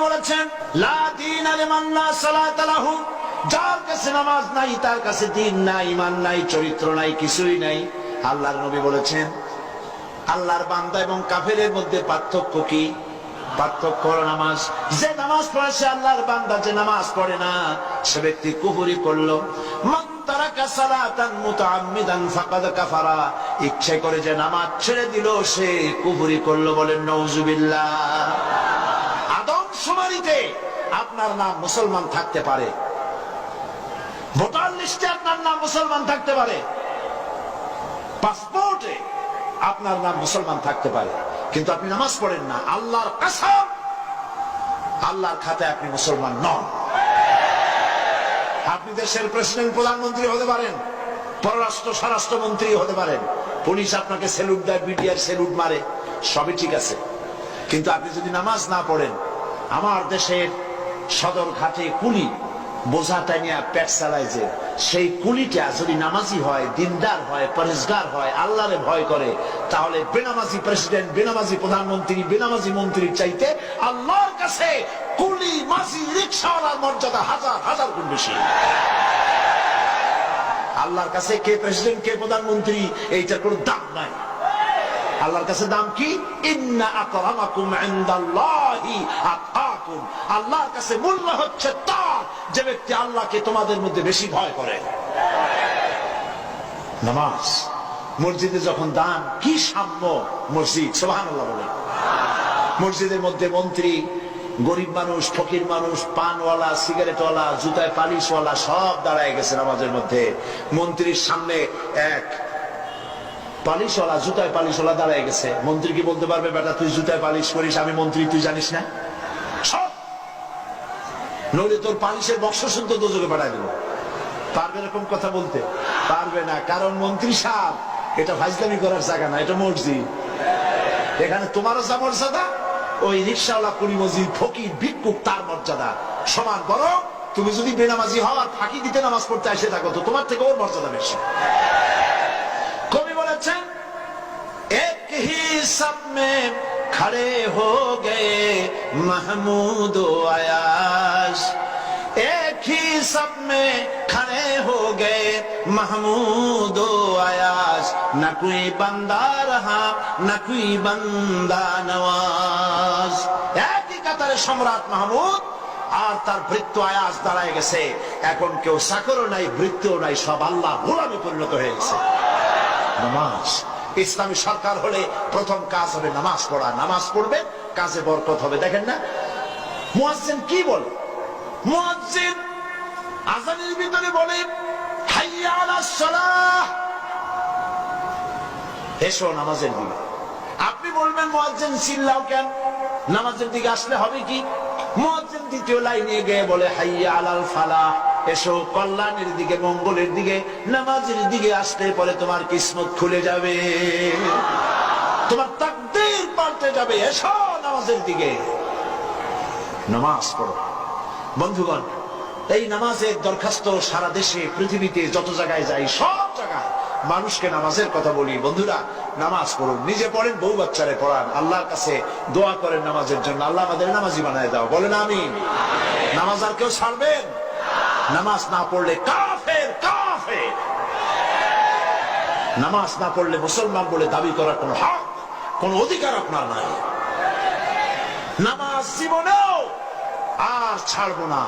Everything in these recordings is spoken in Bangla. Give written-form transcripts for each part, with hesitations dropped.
বলেছেন, লা দীনা লিমান লা সালাতা লাহু, যার কাছে নামাজ নাই তার কাছে দ্বীন নাই, ঈমান নাই, চরিত্র নাই, কিছুই নাই। আল্লাহর নবী বলেছেন, আল্লাহর বান্দা এবং কাফেরের মধ্যে পার্থক্য কি? পার্থক্য হলো নামাজ। যে নামাজ পড়ে সে আল্লাহর বান্দা, যে নামাজ পড়ে না সে ব্যক্তি কুফরি করলো। মান তারাকা সালাতান মুতাআম্মিদান ফাকাদ কাফারা, ইচ্ছে করে যে নামাজ ছেড়ে দিল সে কুফরি করলো। বলেন নাউজুবিল্লাহ। আদমশুমারিতে আপনার নাম মুসলমান থাকতে পারে, ভোটার লিস্টে আপনার নাম মুসলমান থাকতে পারে, পাসপোর্টে আপনার নাম মুসলমান থাকতে পারে, কিন্তু আপনি নামাজ পড়েন না, আল্লাহর কসম আল্লাহর খাতায় আপনি মুসলমান নন। আপনি দেশের প্রেসিডেন্ট, প্রধানমন্ত্রী হতে পারেন, পররাষ্ট্র স্বরাষ্ট্রমন্ত্রী হতে পারেন, পুলিশ আপনাকে স্যালুট দেয়, বিডিআর স্যালুট মারে, সবই ঠিক আছে, কিন্তু আপনি যদি নামাজ না পড়েন, আমার দেশের সদর ঘাটে কুলি বোঝা টানিয়া পেট চালায়, যে সেই কুলিটা যদি নামাজি হয়, দিনদার হয়, পরেশগার হয়, আল্লাহরে ভয় করে, তাহলে বেনামাজি প্রেসিডেন্ট, বেনামাজি প্রধানমন্ত্রী, বেনামাজি মন্ত্রীর চাইতে আল্লাহর কাছে কুলি, মাঝি, রিকশাওয়ালার মর্যাদা হাজার হাজার গুণ বেশি। আল্লাহর কাছে কে প্রেসিডেন্ট, কে প্রধানমন্ত্রী, এইটার কোনো দাম নাই। আল্লাহর কাছে দাম কি? ইন্না আকরামাকুম ইনদাল্লাহি আতকাকুম। আল্লাহর কাছে মূল্য হচ্ছে তার যে ব্যক্তি আল্লাহকে তোমাদের মধ্যে বেশি ভয় করে। নামাজ, মসজিদে যখন দান, কি সাম্য মসজিদ, সুবহানাল্লাহ বলে। মসজিদের মধ্যে মন্ত্রী, গরিব মানুষ, ফকির মানুষ, পানওয়ালা, সিগারেটওয়ালা, জুতায় পালিশওয়ালা সব দাঁড়ায় গেছে নামাজের মধ্যে। মন্ত্রীর সামনে এক পালিশওয়ালা, জুতায় পালিশওয়ালা দাঁড়ায় গেছে। মন্ত্রী কি বলতে পারবে, বেটা তুই জুতায় পালিশ করিস, আমি মন্ত্রী, তুই জানিস না? সব নইলে তোর পালিশের বক্স শুনতে দোজকে পাঠায় দেবো। পারবে এরকম কথা বলতে? পারবে না, কারণ মন্ত্রী সাহেব এটা ফাজলামি করার জায়গা না, এটা মসজিদ। এখানে তোমারও যা মর্যাদা, ওই রিকশাওয়ালা, কুলি, মসজিদ, ফকির, ভিক্ষুক তার মর্যাদা সমান। বরং তুমি যদি বেনামাজি হও আর ফাঁকি দিতে নামাজ পড়তে এসে থাকো, তো তোমার থেকে ওর মর্যাদা বেশি। কবি বলেছেন, এক হি সব মে খড়ে হো গে মাহমুদ ও আয়াশ, এক হি সব মে খড়ে হো গে মাহমুদ ও আয়াশ, না কোই বান্দা রহা না কোই বান্দা নওয়াজ। একই কাতারে সম্রাট মাহমুদ আর তার ভৃত্য আয়াজ দাঁড়ায় গেছে। এখন কেউ চাকরও নাই, ভৃত্যও নাই, সব আল্লাহ গোলামে পরিণত হয়ে গেছে। নামাজ, ইসলামী সরকার হলে প্রথম কাজ হবে নামাজ পড়া। নামাজ পড়বে, কাজে বরকত হবে। দেখেন না মুয়াজ্জিন কি বলে? মুয়াজ্জিন আযানের ভিতরে বলে, হাইয়া আলাস সালাহ, এসো নামাজের দিকে। আপনি বলবেন মুয়াজ্জিন চিল্লাও কেন? নামাজের দিকে আসলে হবে কি? মুয়াজ্জিন দ্বিতীয় লাইনে গিয়ে বলে, হাইয়া আলাল ফালাহ, এসো কল্যাণের দিকে, মঙ্গলের দিকে। নামাজের দিকে আসলে পরে তোমার কিসমত খুলে যাবে, তোমার তাকদীর পাল্টে যাবে। এসো নামাজের দিকে, নামাজ পড়ো। বন্ধুগণ, এই নামাজের দরখাস্ত সারা দেশে, পৃথিবীতে যত জায়গায় যাই, সব জায়গায় মানুষকে নামাজের কথা বলি। বন্ধুরা, নামাজ পড়ুন, নিজে পড়েন, বউ বাচ্চারে পড়ান, আল্লাহর কাছে দোয়া করেন নামাজের জন্য, আল্লাহ আমাদের নামাজি বানায় দাও। বলেন আমিন। নামাজ আর কেউ ছাড়বেন? নামাজ না পড়লে কাফের, কাফের। নামাজ না পড়লে মুসলমান বলে দাবি করার কোন হক, কোন অধিকার আপনার নাই। নামাজ জীবনেও আর ছাড়বো না,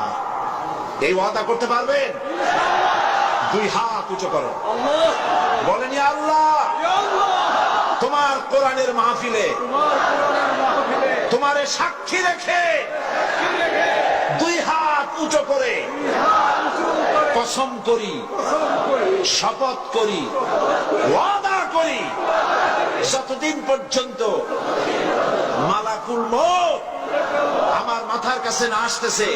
এই ওয়াদা করতে পারবেন? দুই হাত উঁচু করো, বলেন ইয়া আল্লাহ, তোমার কোরআনের মাহফিলে তোমারে সাক্ষী রেখে দুই হাত উঁচু করে কসম করি, শপথ করি, ওয়াদা করি, যতদিন পর্যন্ত মালাকুল মউত আমার মাথার কাছে না আসতেছে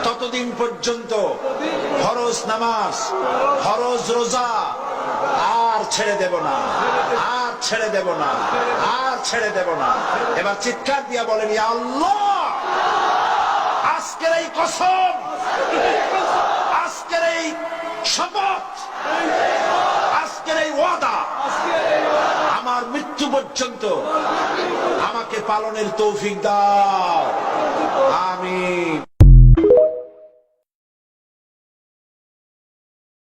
ততদিন পর্যন্ত ফরজ নামাজ, ফরজ রোজা আর ছেড়ে দেব না, আর ছেড়ে দেব না, আর ছেড়ে দেব না। এবার চিৎকার দিয়া বলেন, ইয়া আল্লাহ, আজকের এই কসম, আজকের এই শপথ, আজকের এই ওয়াদা আমার মৃত্যু পর্যন্ত আমাকে পালনের তৌফিক দাও।